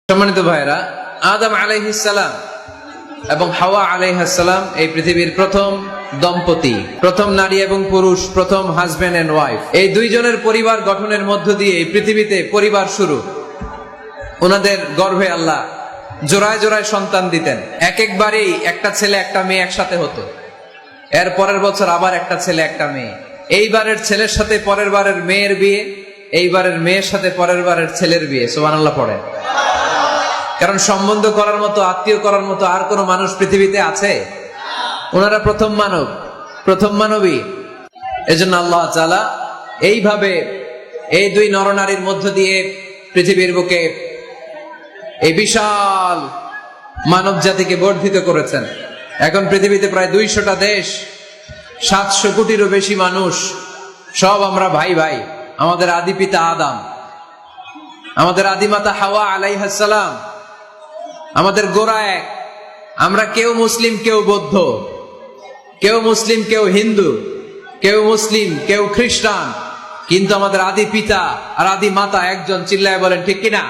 সম্মানিত ভাইরা, আদম আলাইহিস সালাম এবং হাওয়া আলাইহিস সালাম এই পৃথিবীর প্রথম দম্পতি, প্রথম নারী এবং পুরুষ, প্রথম হাজবেন্ড এন্ড ওয়াইফ। এই দুইজনের পরিবার গঠনের মধ্য দিয়ে এই পৃথিবীতে পরিবার শুরু। ওনাদের গর্ভে আল্লাহ জোড়ায় জোড়ায় সন্তান দিতেন। এক একবারেই একটা ছেলে একটা মেয়ে একসাথে হতো। এর পরের বছর আবার একটা ছেলে একটা মেয়ে। এইবারের ছেলের সাথে পরের বারের মেয়ের বিয়ে, এইবারের মেয়ের সাথে পরের বারের ছেলের বিয়ে। সুবহানাল্লাহ পড়ে। কারণ সম্বন্ধ করার মতো, আত্মীয় করার মতো আর কোন মানুষ পৃথিবীতে আছে? ওনারা প্রথম মানব, প্রথম মানবী। এজন্য আল্লাহ তাআলা এইভাবে এই দুই নরনারীর মধ্য দিয়ে পৃথিবীর বুকে এই বিশাল মানব জাতিকে বর্ধিত করেছেন। এখন পৃথিবীতে প্রায় 200টা দেশ, 700 কোটিরও বেশি মানুষ, সব আমরা ভাই ভাই। আমাদের আদি পিতা আদম, আমাদের আদিমাতা হাওয়া আলাইহিস সালাম, আমাদের গোড়া এক। আমরা কেউ মুসলিম, কেউ বৌদ্ধ, কেউ মুসলিম, কেউ হিন্দু, কেউ মুসলিম, কেউ খ্রিস্টান, কিন্তু আমাদের আদি পিতা আর আদি মাতা একজন। চিল্লায় বলেন ঠিক কিনা?